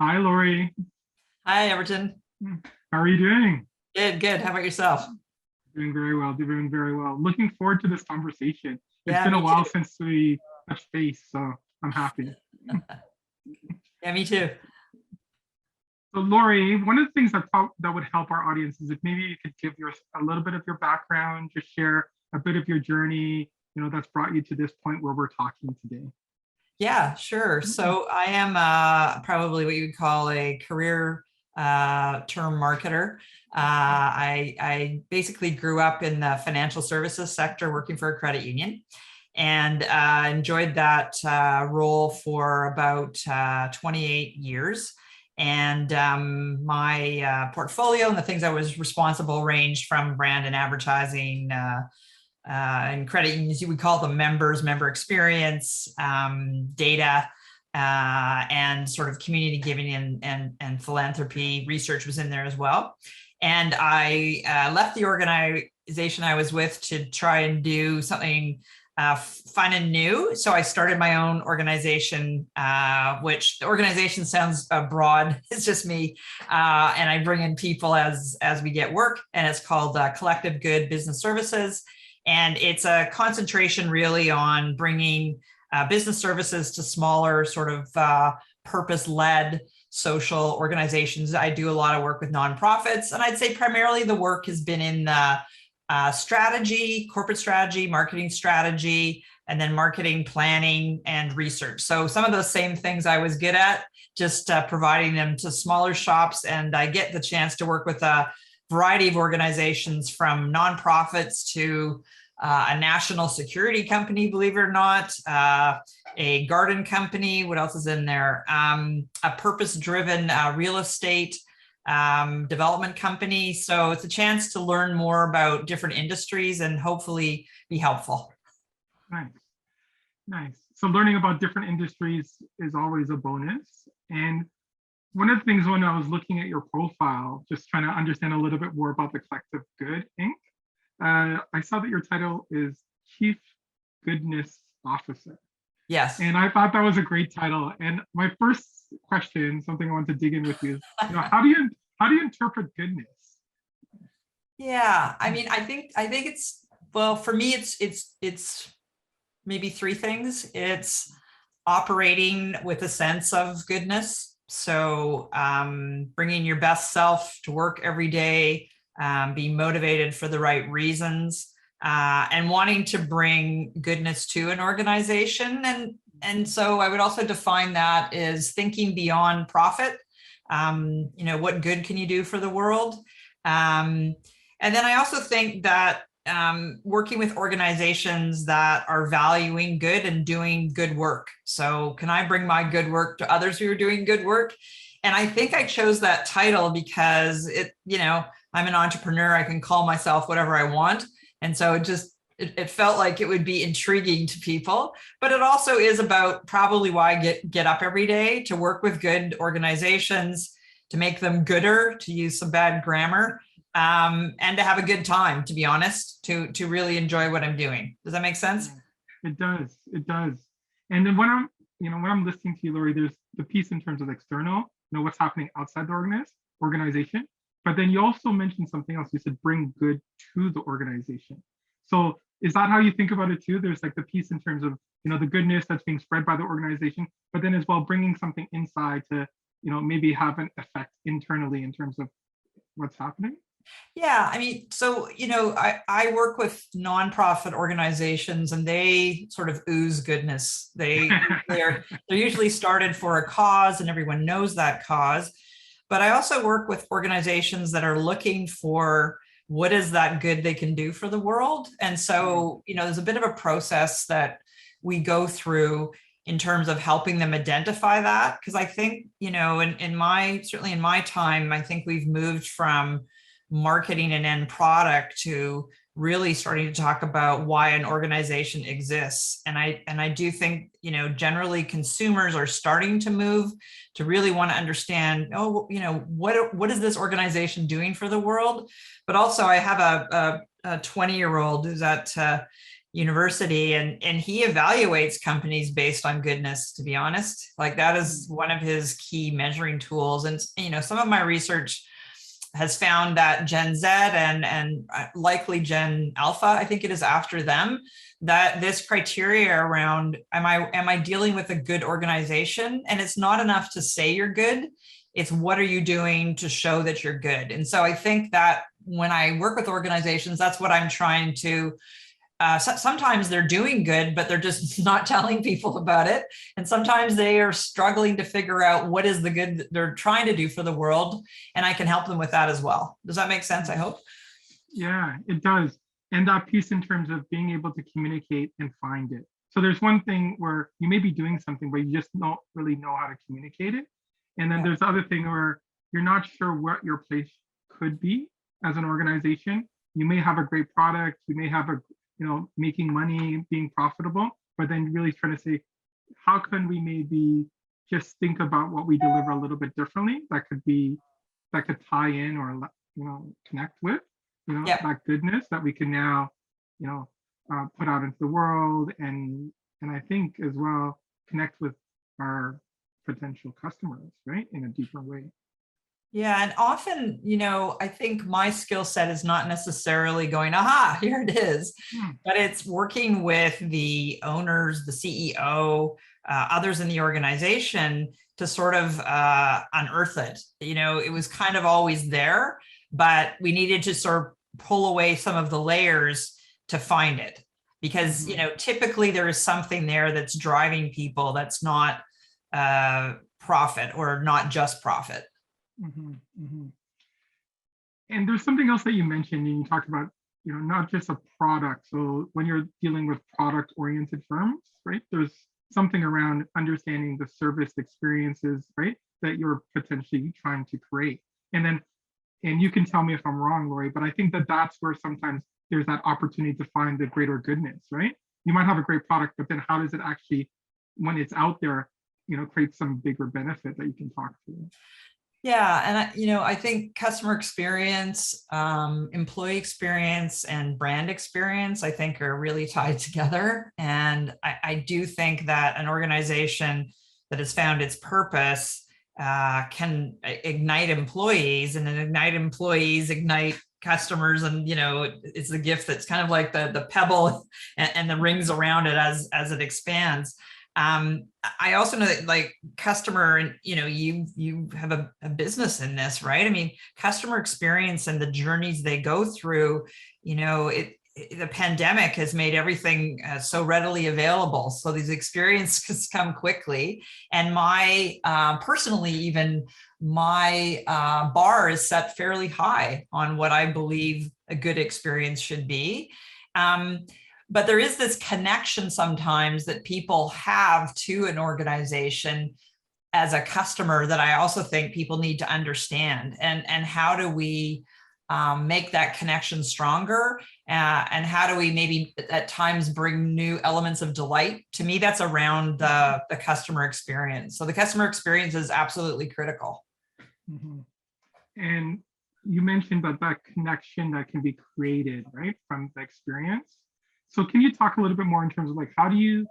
Hi, Lawrie. Hi, Everton. How are you doing? Good, good. How about yourself? Doing very well, doing very well. Looking forward to this conversation. It's Yeah, been a me while too. since we touched base, so I'm happy. Yeah, me too. So, Lori, one of the things I thought that would help our audience is if maybe you could give your a little bit of your background, just share a bit of your journey, that's brought you to this point where we're talking today. Yeah, sure. So I am probably what you would call a career term marketer. I basically grew up in the financial services sector working for a credit union and enjoyed that role for about 28 years. And my portfolio and the things I was responsible ranged from brand and advertising, and credit unions, you would call them members, member experience, data, and sort of community giving and philanthropy research was in there as well. And I left the organization I was with to try and do something fun and new. So I started my own organization, which the organization sounds broad. It's just me, and I bring in people as we get work, and it's called Collective Good Business Services. And it's a concentration really on bringing business services to smaller sort of purpose-led social organizations. I do a lot of work with nonprofits, and I'd say primarily the work has been in the strategy, corporate strategy, marketing strategy, and then marketing planning and research. So some of those same things I was good at, just providing them to smaller shops. And I get the chance to work with a variety of organizations from nonprofits to a national security company, believe it or not, a garden company. What else is in there? A purpose-driven real estate development company. So it's a chance to learn more about different industries and hopefully be helpful. Nice, nice. So learning about different industries is always a bonus. And one of the things when I was looking at your profile, just trying to understand a little bit more about the Collective Good Inc., I saw that your title is Chief Goodness Officer. Yes. And I thought that was a great title. And my first question, something I want to dig in with you is, how do you interpret goodness? Yeah. I mean, I think it's, well, for me, it's maybe three things. It's operating with a sense of goodness. So bringing your best self to work every day, being motivated for the right reasons, and wanting to bring goodness to an organization. And so I would also define that as thinking beyond profit. What good can you do for the world? And then I also think that working with organizations that are valuing good and doing good work. So can I bring my good work to others who are doing good work? And I think I chose that title because I'm an entrepreneur. I can call myself whatever I want. And so it felt like it would be intriguing to people, but it also is about probably why I get up every day to work with good organizations, to make them gooder, to use some bad grammar, and to have a good time, to be honest, to really enjoy what I'm doing. Does that make sense? It does. It does. And then when I'm listening to you, Lori, there's the piece in terms of external, what's happening outside the organization. But then you also mentioned something else. You said bring good to the organization. So is that how you think about it too? There's like the piece in terms of, the goodness that's being spread by the organization, but then as well bringing something inside to, maybe have an effect internally in terms of what's happening. Yeah, I mean, so I work with nonprofit organizations, and they sort of ooze goodness. They're usually started for a cause, and everyone knows that cause. But I also work with organizations that are looking for what is that good they can do for the world. And so, there's a bit of a process that we go through in terms of helping them identify that. Because I think, certainly in my time, I think we've moved from marketing an end product to really starting to talk about why an organization exists. And I do think, generally consumers are starting to move to really want to understand, what is this organization doing for the world? But also I have a 20-year-old who's at university, and he evaluates companies based on goodness, to be honest. Like that is one of his key measuring tools. And, some of my research has found that Gen Z and likely Gen Alpha, I think it is after them, that this criteria around am I dealing with a good organization? And it's not enough to say you're good. It's what are you doing to show that you're good? And so I think that when I work with organizations, that's what I'm trying to sometimes they're doing good, but they're just not telling people about it. And sometimes they are struggling to figure out what is the good that they're trying to do for the world. And I can help them with that as well. Does that make sense? I hope. Yeah, it does. And that piece in terms of being able to communicate and find it. So there's one thing where you may be doing something, but you just don't really know how to communicate it. And then there's the other thing where you're not sure what your place could be as an organization. You may have a great product, you may have a making money, being profitable, but then really trying to say, how can we maybe just think about what we deliver a little bit differently that could tie in or connect with that goodness that we can now put out into the world, and I think as well connect with our potential customers, right, in a deeper way. Yeah. And often, I think my skill set is not necessarily going, aha, here it is, but it's working with the owners, the CEO, others in the organization to sort of unearth it. It was kind of always there, but we needed to sort of pull away some of the layers to find it. Because, typically there is something there that's driving people that's not profit or not just profit. And there's something else that you mentioned, and you talked about, not just a product. So when you're dealing with product-oriented firms, right, there's something around understanding the service experiences, right, that you're potentially trying to create. And you can tell me if I'm wrong, Lawrie, but I think that that's where sometimes there's that opportunity to find the greater goodness, right? You might have a great product, but then how does it actually, when it's out there, create some bigger benefit that you can talk to? Yeah. And, I think customer experience, employee experience, and brand experience, I think are really tied together. And I do think that an organization that has found its purpose can ignite employees, and then ignite employees, ignite customers. And, it's the gift that's kind of like the pebble and the rings around it as it expands. I also know that like customer, and you have a business in this, right? I mean, customer experience and the journeys they go through, the pandemic has made everything so readily available. So these experiences come quickly. And personally, even my bar is set fairly high on what I believe a good experience should be. But there is this connection sometimes that people have to an organization as a customer that I also think people need to understand. And how do we make that connection stronger? And how do we maybe at times bring new elements of delight? To me, that's around the customer experience. So the customer experience is absolutely critical. And you mentioned that connection that can be created, right, from the experience. So can you talk a little bit more in terms of like, how do you,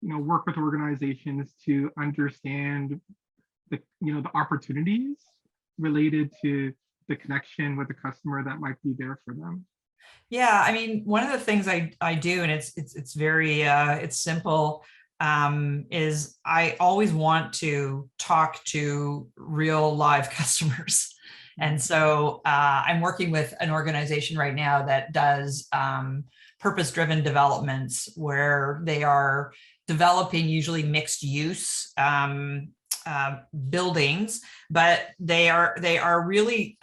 work with organizations to understand the opportunities related to the connection with the customer that might be there for them? Yeah, I mean, one of the things I do, and it's very it's simple, is I always want to talk to real live customers. And so I'm working with an organization right now that does purpose-driven developments where they are developing usually mixed use buildings, but they are really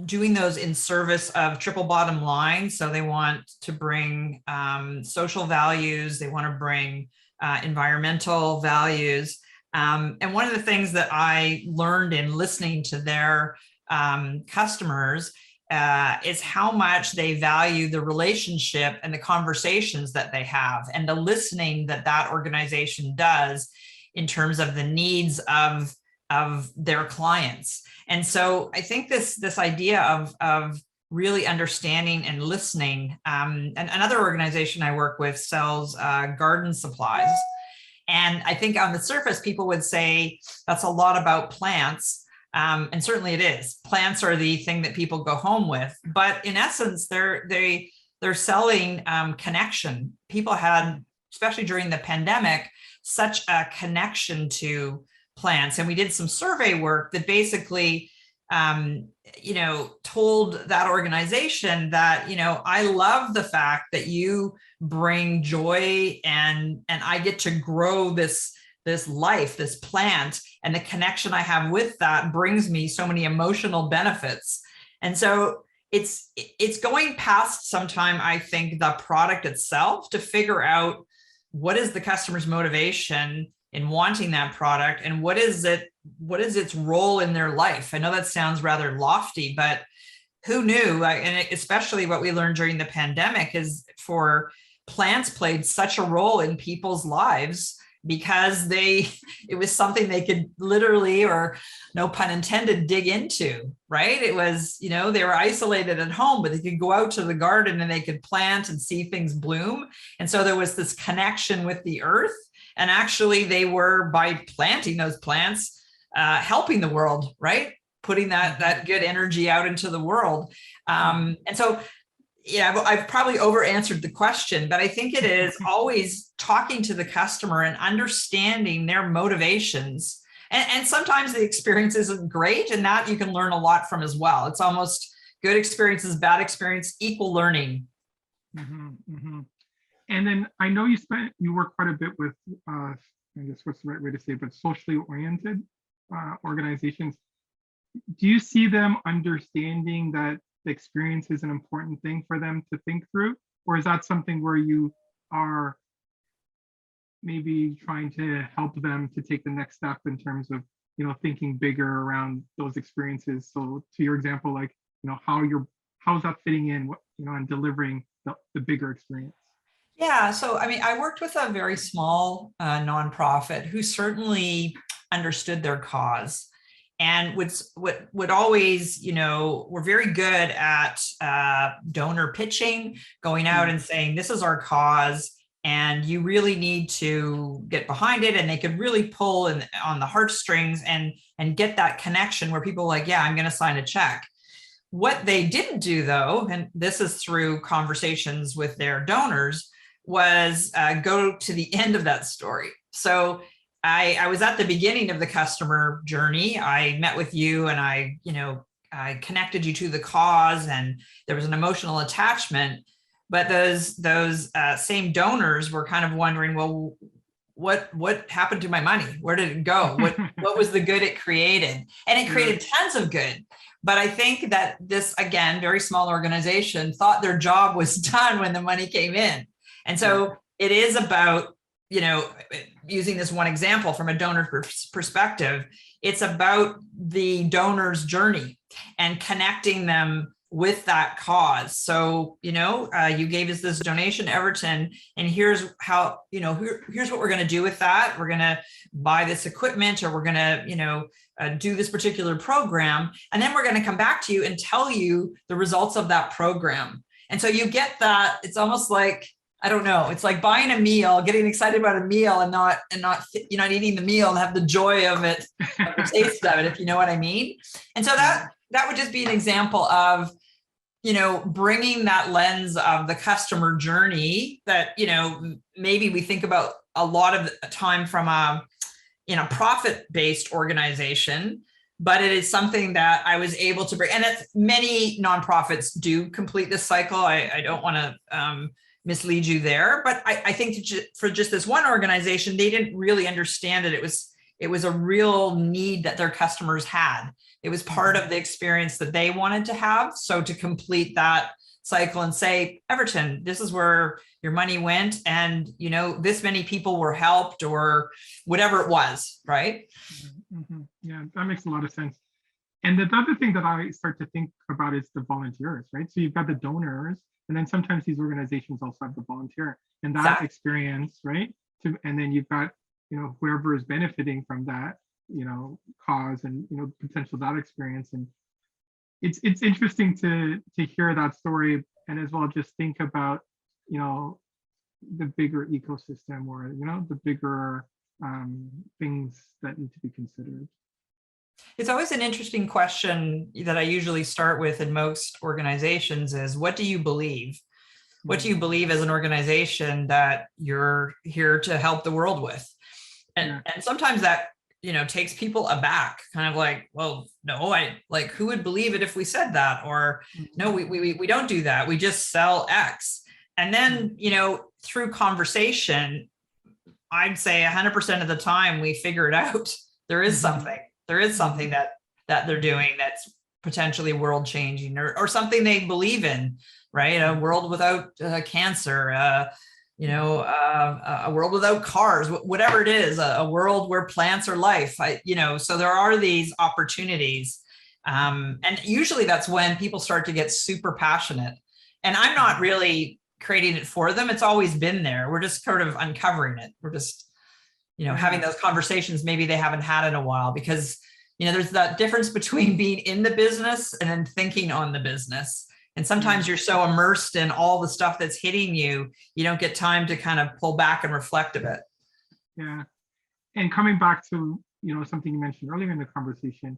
doing those in service of triple bottom line. So they want to bring social values, they want to bring environmental values. And one of the things that I learned in listening to their customers is how much they value the relationship and the conversations that they have, and the listening that organization does in terms of the needs of their clients. And so I think this idea of really understanding and listening. And another organization I work with sells garden supplies. And I think on the surface, people would say that's a lot about plants. And certainly it is. Plants are the thing that people go home with. But in essence, they're selling connection. People had, especially during the pandemic, such a connection to plants. And we did some survey work that basically told that organization that, I love the fact that you bring joy and I get to grow this life, this plant, and the connection I have with that brings me so many emotional benefits. And so it's going past sometime, I think, the product itself to figure out what is the customer's motivation in wanting that product and what is its role in their life. I know that sounds rather lofty, but who knew? And especially what we learned during the pandemic is for plants played such a role in people's lives because it was something they could literally, or no pun intended, dig into, right? It was, they were isolated at home, but they could go out to the garden and they could plant and see things bloom. And so there was this connection with the earth. And actually they were, by planting those plants, helping the world, right? Putting that good energy out into the world. And so, yeah, I've probably over answered the question, but I think it is always talking to the customer and understanding their motivations. And sometimes the experience isn't great, and that you can learn a lot from as well. It's almost good experiences, bad experience, equal learning. Mm-hmm, mm-hmm. And then I know you work quite a bit with, I guess what's the right way to say it, but socially oriented organizations. Do you see them understanding that the experience is an important thing for them to think through? Or is that something where you are maybe trying to help them to take the next step in terms of, thinking bigger around those experiences? So to your example, like, how's that fitting in, and delivering the bigger experience? Yeah, so I mean, I worked with a very small nonprofit who certainly understood their cause and would always, we're very good at donor pitching, going out and saying, this is our cause and you really need to get behind it. And they could really pull on the heartstrings and get that connection where people are like, yeah, I'm going to sign a check. What they didn't do though, and this is through conversations with their donors, was go to the end of that story. So I was at the beginning of the customer journey. I met with you and I connected you to the cause and there was an emotional attachment, but those same donors were kind of wondering, well, what happened to my money? Where did it go? What was the good it created? And it created tons of good. But I think that this, again, very small organization thought their job was done when the money came in. And so it is about, using this one example from a donor perspective, it's about the donor's journey and connecting them with that cause. So, you gave us this donation, Everton, and here's how, here's what we're going to do with that. We're going to buy this equipment, or we're going to, do this particular program. And then we're going to come back to you and tell you the results of that program. And so you get that. It's almost like, I don't know. It's like buying a meal, getting excited about a meal and not eating the meal and have the joy of it, the taste of it, if you know what I mean. And so that would just be an example of, bringing that lens of the customer journey that, maybe we think about a lot of the time from a profit-based organization, but it is something that I was able to bring. And many nonprofits do complete this cycle. I don't want to mislead you there, but I think for just this one organization, they didn't really understand it. It was a real need that their customers had. It was part of the experience that they wanted to have. So to complete that cycle and say, Everton, this is where your money went, and this many people were helped, or whatever it was, right? Mm-hmm. Yeah, that makes a lot of sense. And the other thing that I start to think about is the volunteers, right? So you've got the donors, and then sometimes these organizations also have the volunteer and that experience, right? And then you've got, whoever is benefiting from that, cause and, potential that experience. And it's interesting to hear that story, and as well just think about, you know, the bigger ecosystem, or the bigger things that need to be considered. It's always an interesting question that I usually start with in most organizations is, what do you believe? What do you believe as an organization that you're here to help the world with? And sometimes that, takes people aback, kind of like, well, no, who would believe it if we said that? Or no, we don't do that. We just sell X. And then, through conversation, I'd say 100% of the time we figure it out. There is something that they're doing that's potentially world changing, or something they believe in, right? A world without cancer, a world without cars, whatever it is, a world where plants are life. So there are these opportunities. And usually that's when people start to get super passionate. And I'm not really creating it for them. It's always been there. We're just sort of uncovering it. We're just, having those conversations maybe they haven't had in a while, because, there's that difference between being in the business and then thinking on the business. And sometimes you're so immersed in all the stuff that's hitting you, you don't get time to kind of pull back and reflect a bit. Yeah. And coming back to, something you mentioned earlier in the conversation,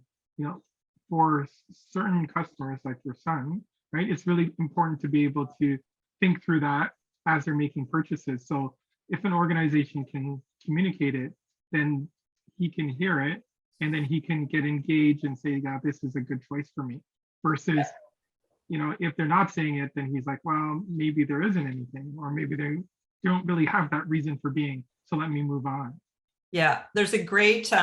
for certain customers like your son, right, it's really important to be able to think through that as they're making purchases. So if an organization can communicate it, then he can hear it, and then he can get engaged and say, yeah, this is a good choice for me. Versus, if they're not saying it, then he's like, well, maybe there isn't anything, or maybe they don't really have that reason for being. So let me move on. Yeah, there's a great,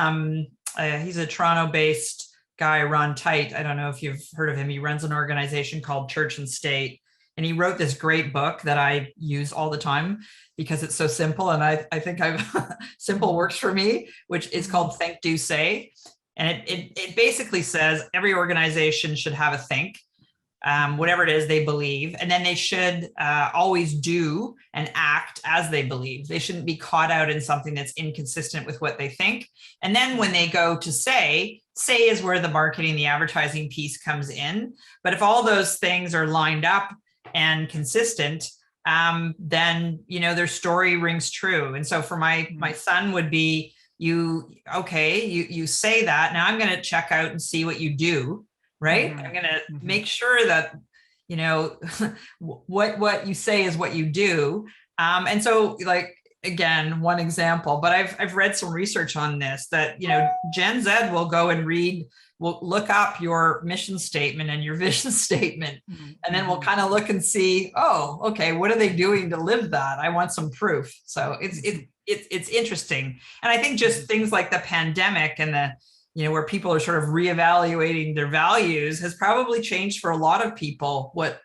he's a Toronto-based guy, Ron Tite. I don't know if you've heard of him. He runs an organization called Church and State. And he wrote this great book that I use all the time because it's so simple. And I think simple works for me, which is called Think, Do, Say. And it basically says every organization should have a think, whatever it is they believe. And then they should always do and act as they believe. They shouldn't be caught out in something that's inconsistent with what they think. And then when they go to say is where the marketing, the advertising piece comes in. But if all those things are lined up and consistent, then their story rings true. And so for my son would be, you say that, now I'm going to check out and see what you do, right? I'm going to make sure that what you say is what you do. And so, like, again, one example, but I've read some research on this that Gen Z will go and we'll look up your mission statement and your vision statement, and then we'll kind of look and see, oh, okay, what are they doing to live that? I want some proof. So it's interesting. And I think just things like the pandemic and the, where people are sort of reevaluating their values has probably changed for a lot of people. What,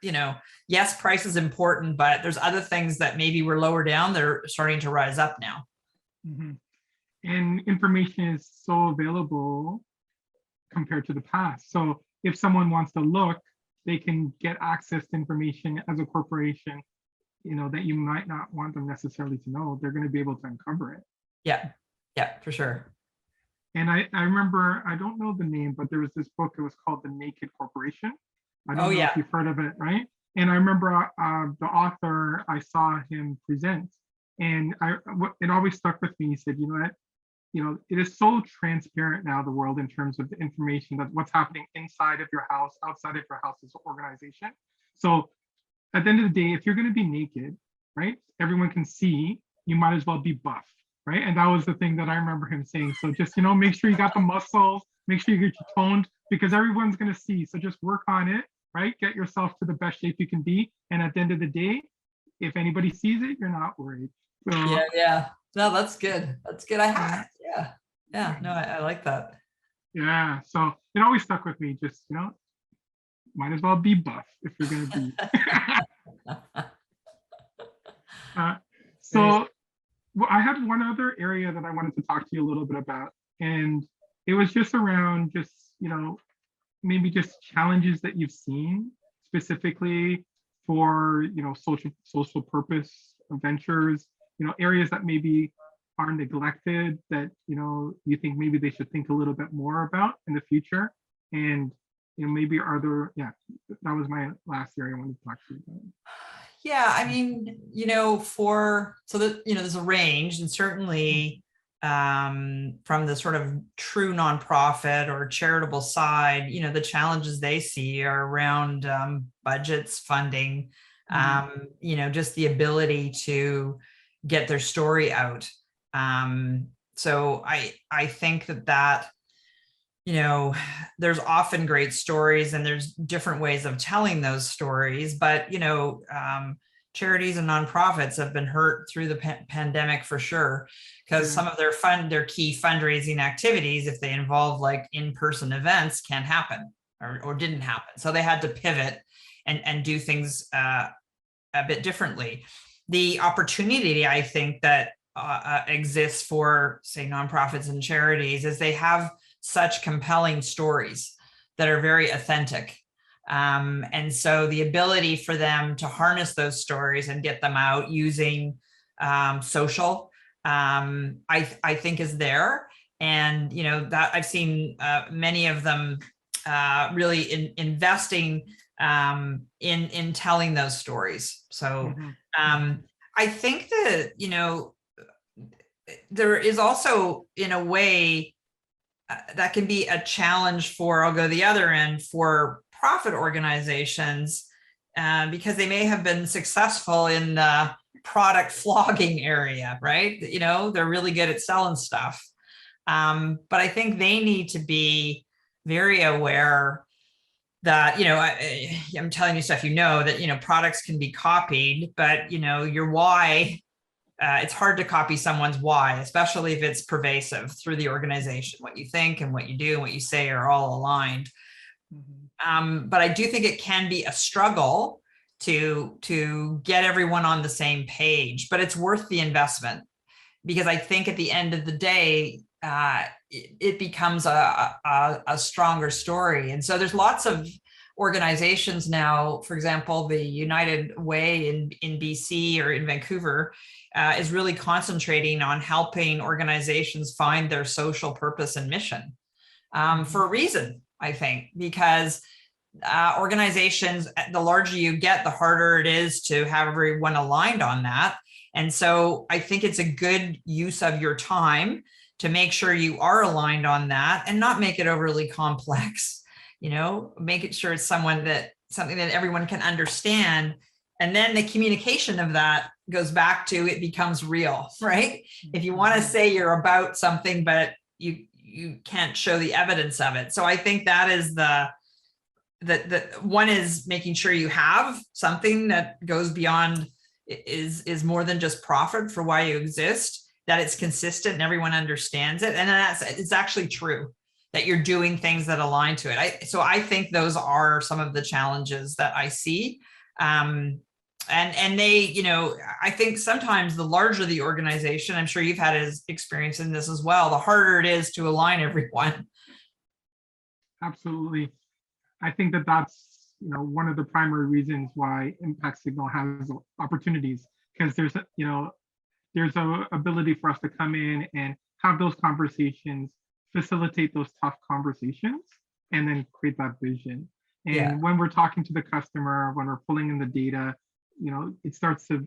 yes, price is important, but there's other things that maybe were lower down. They're starting to rise up now. And information is so available compared to the past. So if someone wants to look, they can get access to information as a corporation, that you might not want them necessarily to know. They're going to be able to uncover it. Yeah, for sure. And I remember, I don't know the name, but there was this book, it was called The Naked Corporation. I don't know if you've heard of it, right? And I remember the author, I saw him present, and it always stuck with me. He said, it is so transparent now, the world, in terms of the information that what's happening inside of your house, outside of your house as an organization. So at the end of the day, if you're going to be naked, right, everyone can see, you might as well be buff, right? And that was the thing that I remember him saying. So just, make sure you got the muscles, make sure you get you toned, because everyone's going to see. So just work on it, right? Get yourself to the best shape you can be. And at the end of the day, if anybody sees it, you're not worried. So, yeah. No, that's good. That's good. No, I like that. Yeah. So it always stuck with me. Just, might as well be buff if you're going to be. So I had one other area that I wanted to talk to you a little bit about. And it was just around maybe just challenges that you've seen specifically for, social purpose ventures, areas that maybe are neglected that, you think maybe they should think a little bit more about in the future. And maybe are there, that was my last area I wanted to talk to you about. Yeah, I mean, there's a range, and certainly from the sort of true nonprofit or charitable side, the challenges they see are around budgets, funding, just the ability to get their story out. So I think that there's often great stories and there's different ways of telling those stories, but charities and nonprofits have been hurt through the pandemic for sure, because some of their key fundraising activities, if they involve like in-person events, can't happen or didn't happen. So they had to pivot and do things a bit differently. The opportunity, I think, that exists for, say, nonprofits and charities is they have such compelling stories that are very authentic. And so the ability for them to harness those stories and get them out using social, I think is there. And, that I've seen many of them really investing in telling those stories. So I think that, there is also, in a way, that can be a challenge for, I'll go the other end, for profit organizations, because they may have been successful in the product flogging area, right? They're really good at selling stuff. But I think they need to be very aware that, I'm telling you stuff, that, products can be copied, but, your why, it's hard to copy someone's why, especially if it's pervasive through the organization. What you think and what you do and what you say are all aligned. But I do think it can be a struggle to get everyone on the same page, but it's worth the investment, because I think at the end of the day, it becomes a stronger story. And so there's lots of organizations now, for example, the United Way in BC or in Vancouver is really concentrating on helping organizations find their social purpose and mission, for a reason, I think, because organizations, the larger you get, the harder it is to have everyone aligned on that. And so I think it's a good use of your time to make sure you are aligned on that and not make it overly complex, make it sure it's something that everyone can understand. And then the communication of that goes back to, it becomes real, right? If you want to say you're about something, but you can't show the evidence of it. So I think that is the one is making sure you have something that goes beyond, is more than just profit for why you exist, that it's consistent and everyone understands it. And it's actually true that you're doing things that align to it. So I think those are some of the challenges that I see. And they, I think sometimes the larger the organization, I'm sure you've had experience in this as well, the harder it is to align everyone. Absolutely. I think that's, one of the primary reasons why Impact Signal has opportunities, because there's a ability for us to come in and have those conversations, facilitate those tough conversations, and then create that vision. And when we're talking to the customer, when we're pulling in the data, it starts to,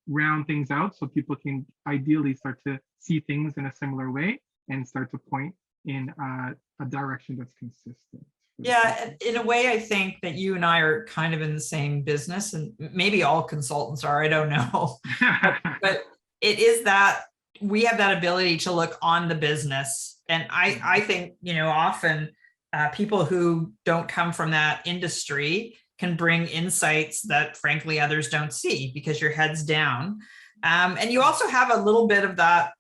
round things out so people can ideally start to see things in a similar way and start to point in a direction that's consistent. Yeah, in a way, I think that you and I are kind of in the same business, and maybe all consultants are, I don't know. but it is that we have that ability to look on the business. And I think, often people who don't come from that industry can bring insights that frankly others don't see, because your head's down. And you also have a little bit of that,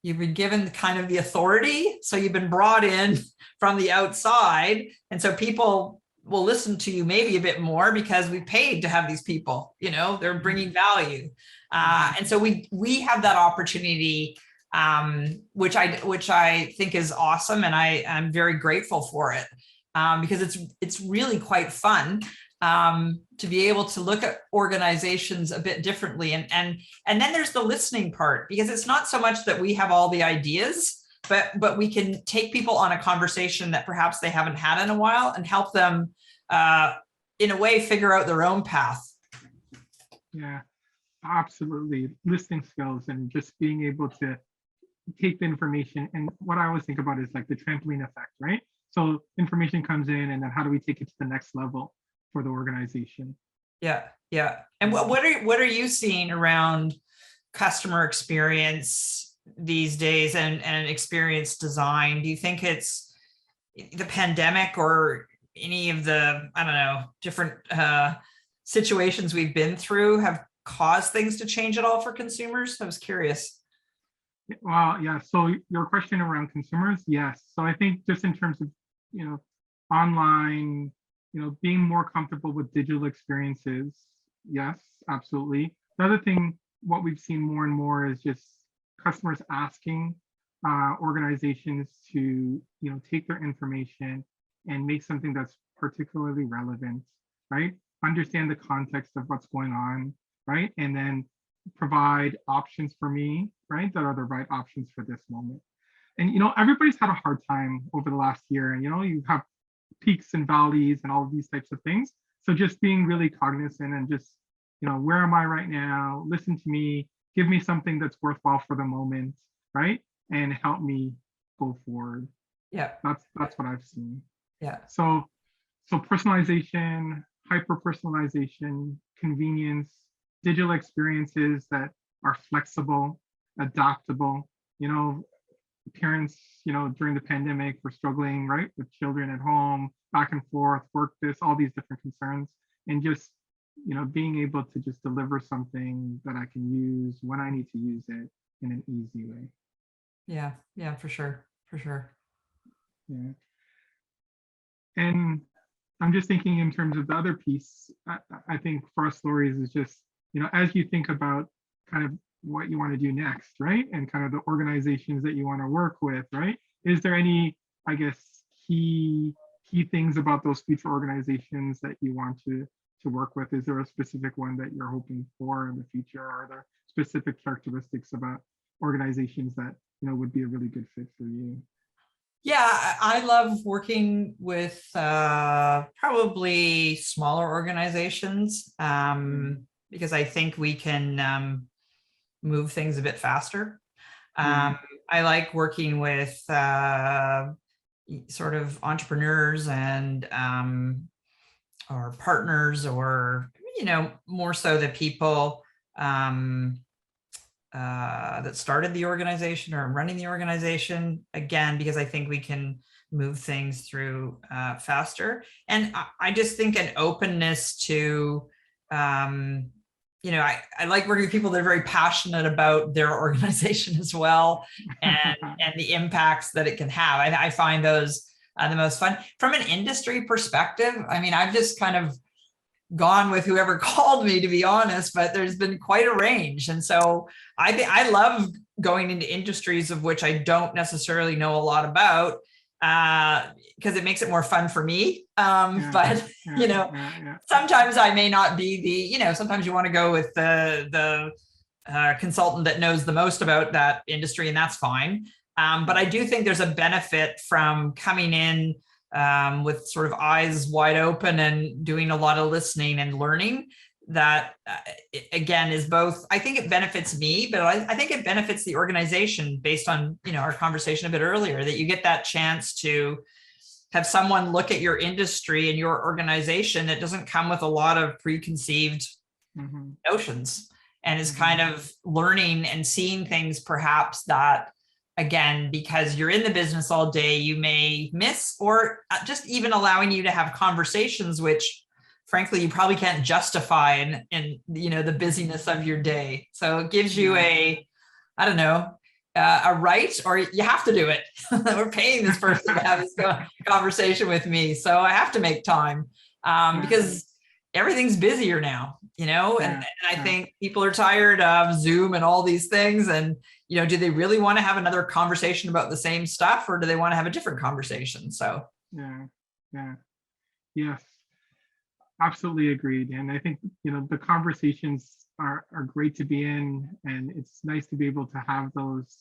you've been given kind of the authority. So you've been brought in from the outside. And so people will listen to you maybe a bit more because we paid to have these people, they're bringing value. And so we have that opportunity, which I think is awesome. And I'm very grateful for it, because it's really quite fun to be able to look at organizations a bit differently. And then there's the listening part, because it's not so much that we have all the ideas, but we can take people on a conversation that perhaps they haven't had in a while and help them in a way figure out their own path. Yeah, absolutely. Listening skills and just being able to take the information. And what I always think about is like the trampoline effect, right? So information comes in, and then how do we take it to the next level for the organization? Yeah, yeah. And what are you seeing around customer experience these days and experience design? Do you think it's the pandemic or any of the, I don't know, different situations we've been through have caused things to change at all for consumers? I was curious. Well, yeah. So your question around consumers, yes. So I think just in terms of, online, being more comfortable with digital experiences, yes, absolutely. The other thing, what we've seen more and more is just customers asking organizations to, take their information and make something that's particularly relevant, right? Understand the context of what's going on, right? And then provide options for me, right? That are the right options for this moment. And everybody's had a hard time over the last year, and you have peaks and valleys and all of these types of things. So just being really cognizant and just, where am I right now? Listen to me, give me something that's worthwhile for the moment, right? And help me go forward. Yeah. That's what I've seen. Yeah. So personalization, hyper personalization, convenience, digital experiences that are flexible, adaptable. Parents, during the pandemic were struggling, right, with children at home, back and forth, work this, all these different concerns, and just, being able to just deliver something that I can use when I need to use it in an easy way. Yeah. Yeah, for sure. For sure. Yeah. And I'm just thinking in terms of the other piece, I think for us, Lawrie, is just, as you think about kind of what you want to do next, right? And kind of the organizations that you want to work with, right? Is there any, I guess, key things about those future organizations that you want to work with? Is there a specific one that you're hoping for in the future? Are there specific characteristics about organizations that, would be a really good fit for you? Yeah, I love working with probably smaller organizations because I think we can move things a bit faster. I like working with sort of entrepreneurs and or partners, or more so the people that started the organization or running the organization, again, because I think we can move things through faster. And I just think an openness to, I like working with people that are very passionate about their organization as well, and the impacts that it can have. I find those the most fun. From an industry perspective, I mean, I've just kind of gone with whoever called me, to be honest, but there's been quite a range. And so I love going into industries of which I don't necessarily know a lot about, because it makes it more fun for me. Sometimes I may not be the, sometimes you want to go with the consultant that knows the most about that industry, and that's fine. But I do think there's a benefit from coming in with sort of eyes wide open and doing a lot of listening and learning that, again, is both, I think it benefits me, but I think it benefits the organization based on, our conversation a bit earlier, that you get that chance to have someone look at your industry and your organization that doesn't come with a lot of preconceived notions, and is kind of learning and seeing things perhaps that, again, because you're in the business all day, you may miss, or just even allowing you to have conversations, which frankly, you probably can't justify in the busyness of your day. So it gives you a right, or you have to do it. We're paying this person to have this conversation with me, so I have to make time because everything's busier now, and I think people are tired of Zoom and all these things. And, do they really want to have another conversation about the same stuff, or do they want to have a different conversation? So, yes, absolutely agreed. And I think, the conversations are great to be in, and it's nice to be able to have those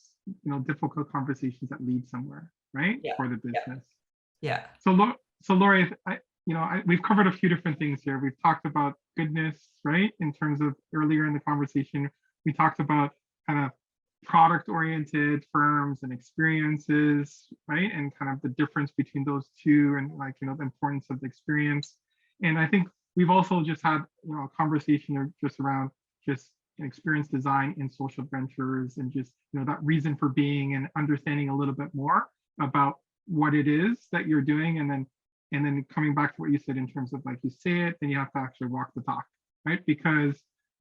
difficult conversations that lead somewhere, right? Yeah. For the business. Yeah. So Lawrie, we've covered a few different things here. We've talked about goodness, right? In terms of earlier in the conversation, we talked about kind of product-oriented firms and experiences, right? And kind of the difference between those two, and the importance of the experience. And I think we've also just had a conversation just around just experience design in social ventures, and just that reason for being, and understanding a little bit more about what it is that you're doing, and then coming back to what you said in terms of, like, you say it, then you have to actually walk the talk, right? Because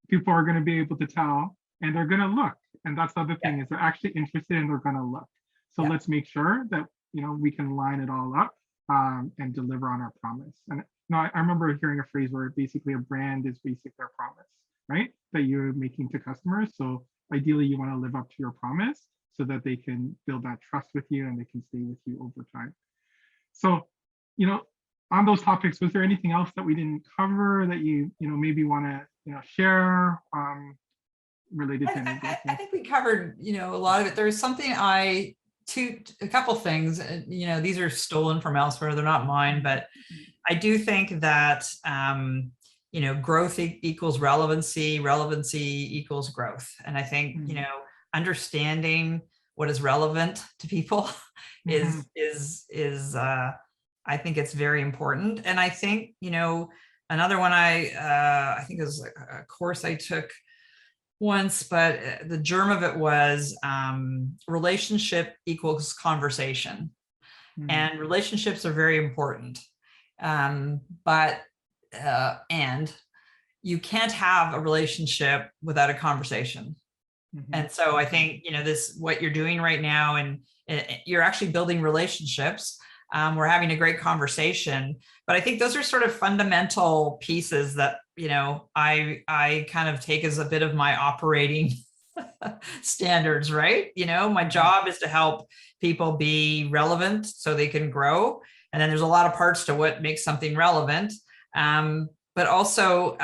people are going to be able to tell, and they're going to look, and that's the other thing, is they're actually interested and they're going to look. So let's make sure that we can line it all up, and deliver on our promise. And I remember hearing a phrase where basically a brand is basically their promise, right? That you're making to customers. So ideally, you want to live up to your promise so that they can build that trust with you and they can stay with you over time. So, on those topics, was there anything else that we didn't cover that you maybe want to share, related to anything? I think we covered a lot of it. There's something a couple things, these are stolen from elsewhere, they're not mine, but I do think that growth equals relevancy, relevancy equals growth. And I think understanding what is relevant to people is I think it's very important. And I think another one I think is a course I took once, but the germ of it was relationship equals conversation. And relationships are very important. But you can't have a relationship without a conversation. And so I think, what you're doing right now, and you're actually building relationships. We're having a great conversation, but I think those are sort of fundamental pieces that, I kind of take as a bit of my operating standards, right? My job is to help people be relevant so they can grow. And then there's a lot of parts to what makes something relevant. But also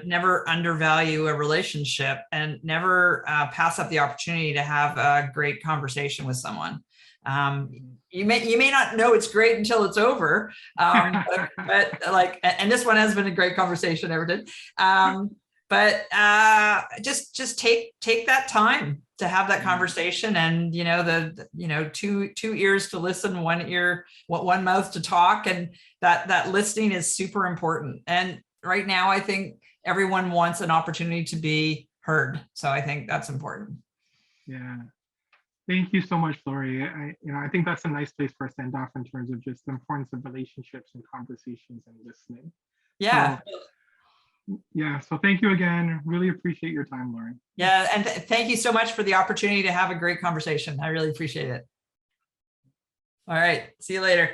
never undervalue a relationship, and never pass up the opportunity to have a great conversation with someone. You may not know it's great until it's over, but and this one has been a great conversation, Everton. But just take that time to have that conversation, and two ears to listen, one mouth to talk, and that listening is super important. And right now, I think everyone wants an opportunity to be heard, so I think that's important. Yeah, thank you so much, Lawrie. I think that's a nice place for us to end off in terms of just the importance of relationships and conversations and listening. Yeah. So thank you again. Really appreciate your time, Lawrie. Yeah, and thank you so much for the opportunity to have a great conversation. I really appreciate it. All right, see you later.